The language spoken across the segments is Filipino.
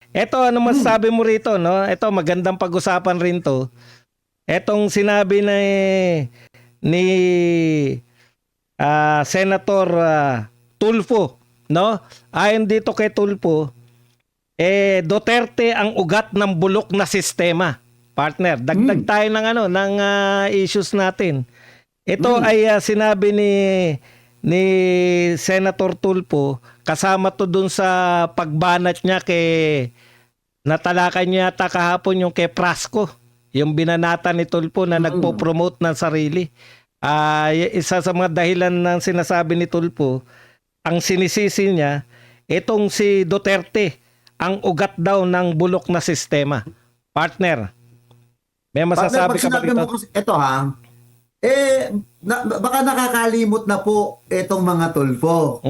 Eto, ano masasabi mo rito, no? Eto, magandang pag-usapan rin to. Etong sinabi ni Senator Tulfo, no? Ayon dito kay Tulfo, Duterte ang ugat ng bulok na sistema. Partner, dagdag tayo ng ng issues natin. Ito ay sinabi ni Senator Tulfo, kasama to dun sa pagbanat niya natalakay niya yata kahapon yung kay Prasco, yung binanata ni Tulfo na nagpo-promote ng sarili. Isa sa mga dahilan ng sinasabi ni Tulfo, ang sinisisi niya, itong si Duterte, ang ugat daw ng bulok na sistema. Partner, may masasabi ka ba dito? Ito baka nakakalimot na po itong mga Tulfo.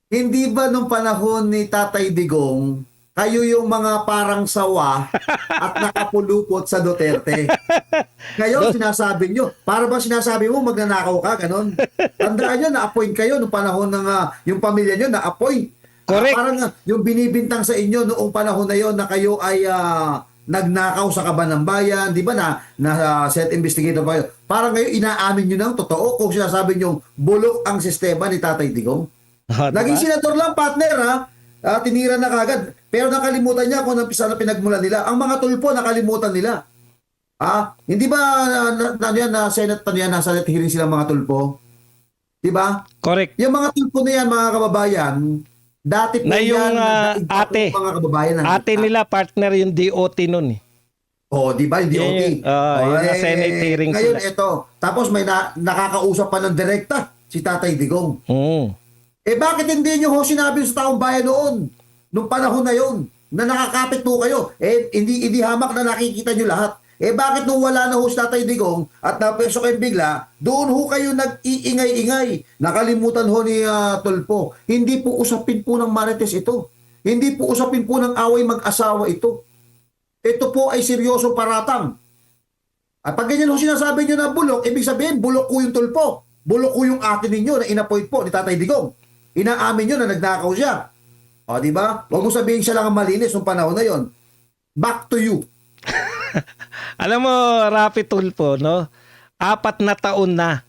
Hindi ba nung panahon ni Tatay Digong, kayo yung mga parang sawa at nakapulupot sa Duterte? Kayo, sinasabi nyo. Para ba sinasabi mo, magnanakaw ka, ganon? Tandaan nyo, na-appoint kayo nung panahon ng yung pamilya nyo, na-appoint. Correct. Parang yung binibintang sa inyo noong panahon na yon na kayo ay nagnakaw sa kaban ng bayan, di ba na set investigator ba yun? Parang ngayon inaamin nyo ng totoo kung sinasabi nyo bulok ang sistema ni Tatay Digong. Diba? Naging senador lang, partner, tinira na kagad. Pero nakalimutan niya kung ano pinagmulan nila. Ang mga Tulfo, nakalimutan nila. Hindi ba Senate hearing sila mga Tulfo? Di ba? Correct. Yung mga Tulfo na yan, mga kababayan, dati po Na yung mga kababayan. ate nila, partner, yung DOT nun eh. Di ba? Yung DOT. Yung Senate hearing ngayon, sila. ito. Tapos may nakakausap pa ng direkta, si Tatay Digong. Bakit hindi nyo sinabi sa taong bayan noon? Nung panahon na yon na nakakapit po kayo. Hindi hamak na nakikita nyo lahat. Bakit nung wala na si Tatay Digong at napeso kayo bigla, doon kayo nag-iingay-ingay. Nakalimutan ni Tulfo. Hindi po usapin po ng marites ito. Hindi po usapin po ng away mag-asawa ito. Ito po ay seryoso paratang. At pag ganyan sinasabi nyo na bulok, ibig sabihin, bulok ko yung Tulfo. Bulok ko yung ate ninyo na inapoint po ni Tatay Digong. Inaamin nyo na nagnakaw siya. Di ba? Huwag mo sabihin siya lang ang malinis nung panahon na yon. Back to you. Alam mo, Rapi Tulfo, no? 4 na taon na.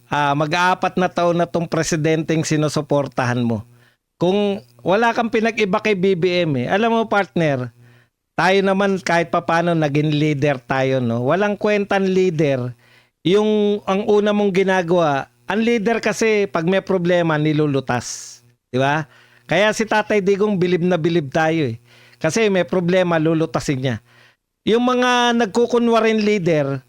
Mag-4 na taon na tong presidenteng sinusuportahan mo. Kung wala kang pinag-iba kay BBM alam mo, partner, tayo naman kahit papano naging leader tayo, no? Walang kwentang leader. Ang una mong ginagawa, ang leader kasi pag may problema nilulutas, di ba? Kaya si Tatay Digong bilib na bilib tayo eh. Kasi may problema lulutasin niya. Yung mga nagkukunwaring leader,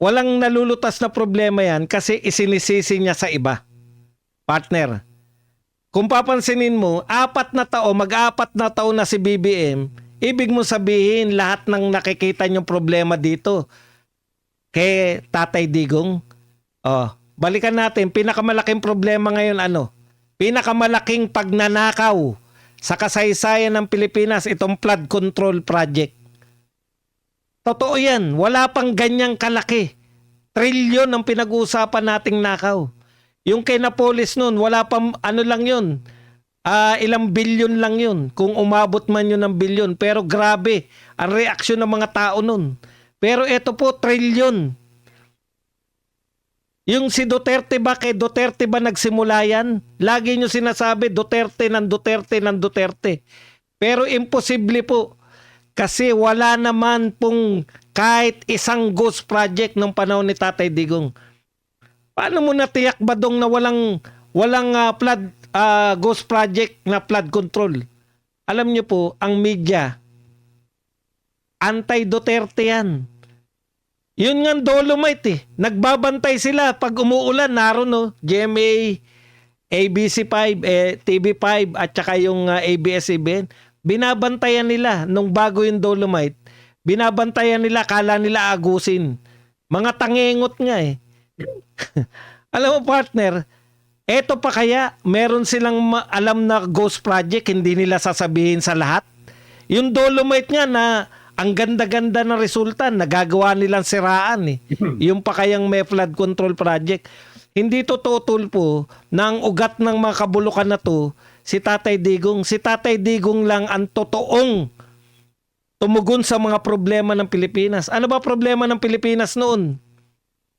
walang nalulutas na problema yan kasi isinisisi niya sa iba. Partner, kung papansinin mo, mag-4 na taon na si BBM, ibig mo sabihin lahat ng nakikita niyong problema dito kay Tatay Digong. Balikan natin, pinakamalaking problema ngayon pinakamalaking pagnanakaw sa kasaysayan ng Pilipinas, itong flood control project. Totoo yan, wala pang ganyang kalaki. Trilyon ang pinag-uusapan nating nakaw. Yung kay Napoles nun, wala pang lang yun. Ilang bilyon lang yun, kung umabot man yun ng bilyon. Pero grabe, ang reaksyon ng mga tao nun. Pero ito po, trilyon. Yung si Duterte ba, kay Duterte ba nagsimula yan? Lagi nyo sinasabi, Duterte ng Duterte ng Duterte. Pero imposible po. Kasi wala naman pong kahit isang ghost project nung panahon ni Tatay Digong. Paano mo natiyak ba dong na walang flood ghost project na flood control? Alam nyo po, ang media, anti-Duterte yan. Yun nga Dolomite nagbabantay sila pag umuulan, naroon GMA, ABC5, TV5 at saka yung ABS-CBN. Binabantayan nila nung bago yung Dolomite. Binabantayan nila, kala nila agusin. Mga tangengot nga eh. Alam mo, partner, eto pa kaya meron silang alam na ghost project, hindi nila sasabihin sa lahat. Yung Dolomite nga na ang ganda-ganda ng resulta, nagagawa nilang siraan eh. Yung pa kayang may flood control project. Hindi totoo, Tulfo, na ang ugat ng mga kabulukan na to, si Tatay Digong. Si Tatay Digong lang ang totoong tumugon sa mga problema ng Pilipinas. Ano ba problema ng Pilipinas noon?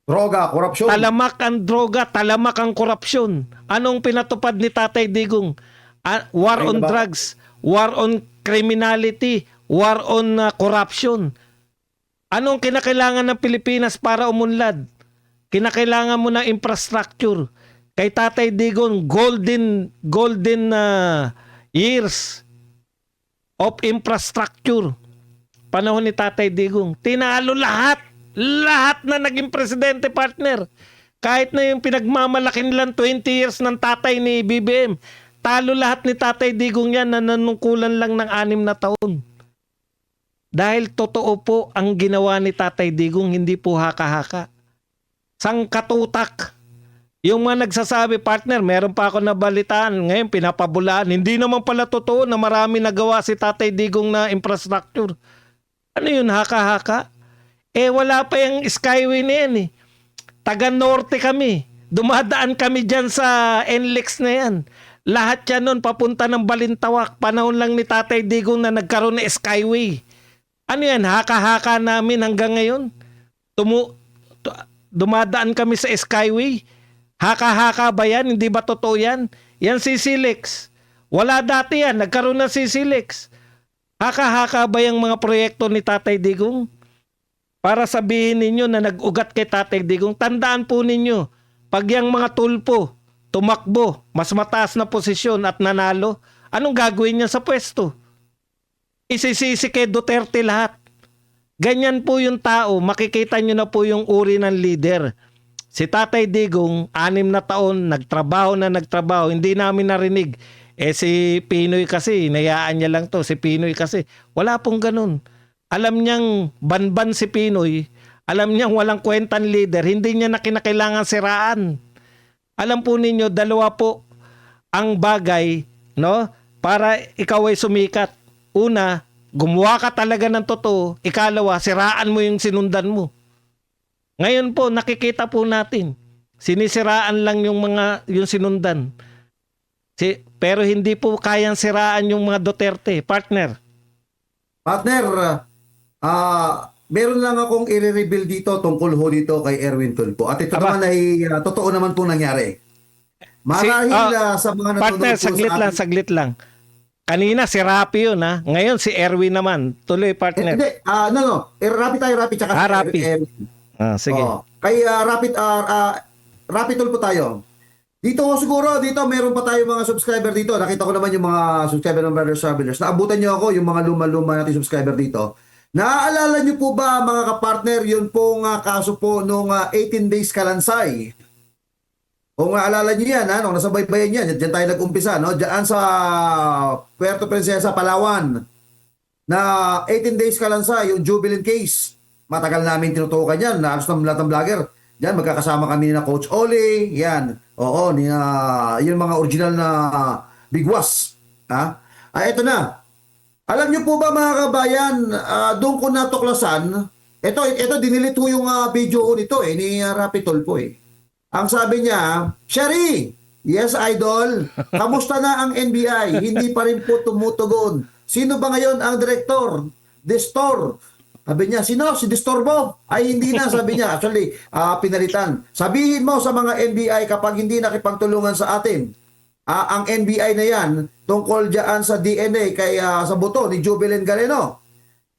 Droga, korupsyon. Talamak ang droga, talamak ang korupsyon. Anong pinatupad ni Tatay Digong? War Ay, on diba? drugs, war on criminality, war on corruption. Anong kinakailangan ng Pilipinas para umunlad? Kinakailangan mo ng infrastructure. Kay Tatay Digong, golden years of infrastructure. Panahon ni Tatay Digong, tinalo lahat na naging presidente, partner. Kahit na yung pinagmamalaki nilang 20 years ng tatay ni BBM, talo lahat ni Tatay Digong yan na nanungkulan lang ng 6 na taon. Dahil totoo po ang ginawa ni Tatay Digong, hindi po haka-haka. Sangkatutak. Yung mga nagsasabi, partner, meron pa ako nabalitaan, ngayon pinapabulaan. Hindi naman pala totoo na marami nagawa si Tatay Digong na infrastructure. Ano yun, haka-haka? Wala pa yung Skyway na yan eh. Taga-norte kami. Dumadaan kami dyan sa NLEX na yan. Lahat yan nun papunta ng Balintawak. Panahon lang ni Tatay Digong na nagkaroon ng Skyway. Ano yan? Haka-haka namin hanggang ngayon. Dumadaan kami sa Skyway. Haka-haka ba yan? Hindi ba totoo yan? Yan si Silex. Wala dati yan. Nagkaroon na si Silex. Haka-haka ba yung mga proyekto ni Tatay Digong? Para sabihin ninyo na nag-ugat kay Tatay Digong, tandaan po ninyo, pag yung mga tulpo, tumakbo, mas mataas na posisyon at nanalo, anong gagawin niya sa pwesto? Isisisi kay Duterte lahat. Ganyan po yung tao, makikita nyo na po yung uri ng leader. Si Tatay Digong, 6 na taon, nagtrabaho, hindi namin narinig. Si Pinoy kasi, nayaan niya lang to, si Pinoy kasi, wala pong ganun. Alam niyang banban si Pinoy, alam niyang walang kwentang leader, hindi niya na kinakailangan siraan. Alam po ninyo, dalawa po ang bagay, no, para ikaw ay sumikat. Una, gumawa ka talaga ng totoo. Ikalawa, siraan mo yung sinundan mo. Ngayon po, nakikita po natin, sinisiraan lang yung sinundan. Pero hindi po kayang siraan yung mga Duterte, partner. Meron lang akong i-reveal dito tungkol ho dito kay Erwin Tulfo. At ito naman ay totoo naman po nangyari. Marahil sa mga nanonood partner, po saglit lang. Kanina si Rapi yun ha. Ngayon si Erwin naman. Tuloy, partner. Rapi tayo, Rapi. Tsaka Rapi. Erwin. Sige. Kay Rapi Tulfo tayo. Dito siguro, meron pa tayo mga subscriber dito. Nakita ko naman yung mga subscriber ng Brothers Travelers. Naabutan nyo ako, yung mga luma-luma natin subscriber dito. Naaalala nyo po ba mga kapartner, yun pong kaso po nung 18 days kalansay? Kung naalala nyo yan, nung nasa baybayan yan, dyan tayo nag-umpisa, no? Diyan sa Puerto Princesa, Palawan, na 18 days kalansay, yung Jubilant case. Matagal namin tinutukan yan, na ng lahat ng vlogger. Diyan, magkakasama kami na Coach Oli, yan. Oo, yung mga original na bigwas. Ito na. Alam niyo po ba mga kabayan, doon ko natuklasan, ito dinilit ko yung video nito ni Rapi Tulfo Ang sabi niya, Sherry, yes idol, kamusta na ang NBI? Hindi pa rin po tumutugon. Sino ba ngayon ang direktor? Destor. Sabi niya, sino? Si Distorbo? Ay, hindi na, sabi niya. Actually, pinalitan. Sabihin mo sa mga NBI kapag hindi nakipagtulungan sa atin, ang NBI na yan, tungkol dyan sa DNA kay sa buto ni Jubilant Galeno,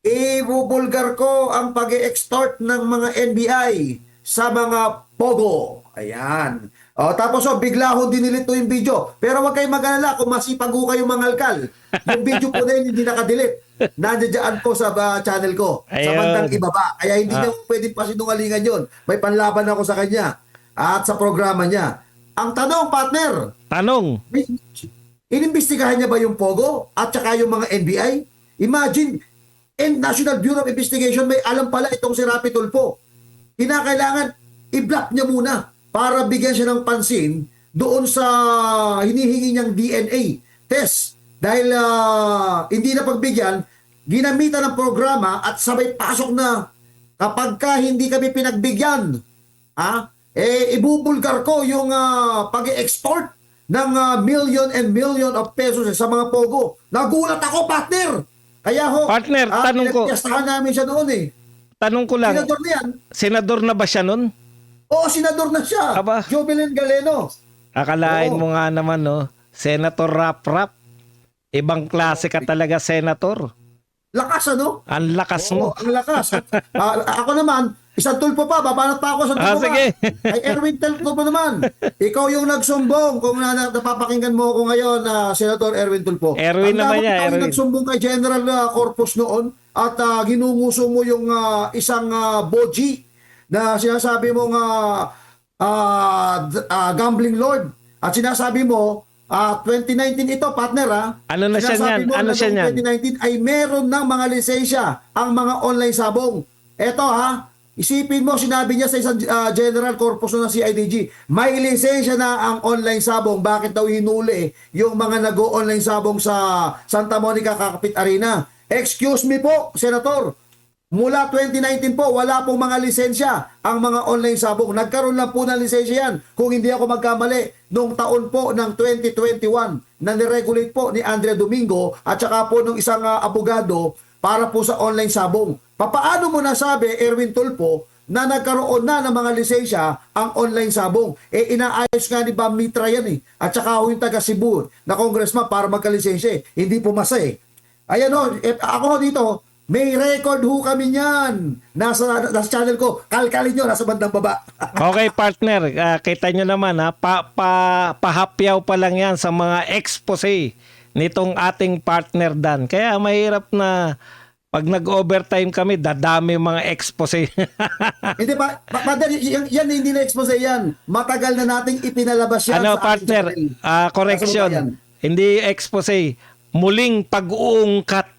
ibubulgar ko ang pag-extort ng mga NBI sa mga pogo. Ayan. Tapos bigla ho dinilit to yung video. Pero wag kayong mag-alala kung masipag ho kayo mangalkal. Yung video po na yun hindi nakadelete. Nandiyan po sa channel ko. Ayun. Sa bandang ibaba. Kaya hindi na pwedeng pasinungalingan yun. May panlaban ako sa kanya. At sa programa niya. Ang tanong, partner. Tanong. Inimbestigahan niya ba yung Pogo at saka yung mga NBI? Imagine, National Bureau of Investigation may alam pala itong si Rapi Tulfo. Kinakailangan i-block niya muna para bigyan siya ng pansin doon sa hinihingi niyang DNA test. Dahil hindi na pagbigyan, ginamitan ng programa at sabay pasok na kapag ka hindi kami pinagbigyan, ibubulgar ko yung pag-export ng million and million of pesos sa mga pogo. Nagulat ako, partner. Kaya ho, Partner, tanong ko. pinagpiestahan namin siya noon eh. Tanong ko lang, Senador na yan. senador na ba siya nun? Oo, senador na siya. Aba. Jovelyn Galeno. Akalain Oo. mo nga naman, no? Senator Rap-Rap. Ibang klase ka talaga, senator. Lakas ano? Ang lakas mo. Oo, ang lakas. Ako naman, isang tulpo pa, babanat pa ako sa tulpo sige. pa. Ay Erwin Tulfo pa naman. Ikaw yung nagsumbong kung napapakinggan mo ako ngayon, Senator Erwin Tulfo. Erwin naman yan, Ikaw yung Erwin. nagsumbong kay General Corpus noon at ginunguso mo yung isang boji na sinasabi mong gambling lord. At sinasabi mo, 2019 ito, partner Ano na siya Sinasabi niyan? mo Ano na siya noong niyan? 2019 ay meron ng mga lisensya ang mga online sabong. Eto isipin mo, sinabi niya sa isang General Corpus na CIDG, may lisensya na ang online sabong. Bakit daw hinuli yung mga nag-o-online sabong sa Santa Monica Kakapit Arena? Excuse me po, Senator. Mula 2019 po, wala pong mga lisensya ang mga online sabong. Nagkaroon lang po ng lisensya yan, kung hindi ako magkamali, nung taon po ng 2021 na niregulate po ni Andrea Domingo at saka po nung isang abogado para po sa online sabong. Papaano mo nasabi, Erwin Tulfo, na nagkaroon na ng mga lisensya ang online sabong? Inaayos nga ni Bam Mitra yan eh. At saka yung taga Cebu na congressman para magkalisensya hindi pumasa eh. Ayan ako dito, may record ho kami niyan. Nasa channel ko, kalkalin nyo, nasa bandang baba. Okay, partner. Kita nyo naman, pahapyaw pa lang yan sa mga expose nitong ating partner Dan. Kaya mahirap na pag nag-overtime kami, dadami mga expose. Hindi pa, partner, yan hindi na expose yan. Matagal na nating ipinalabas yan sa partner? ating channel. Correction. Nasa baba yan. Hindi expose. Muling pag-uungkat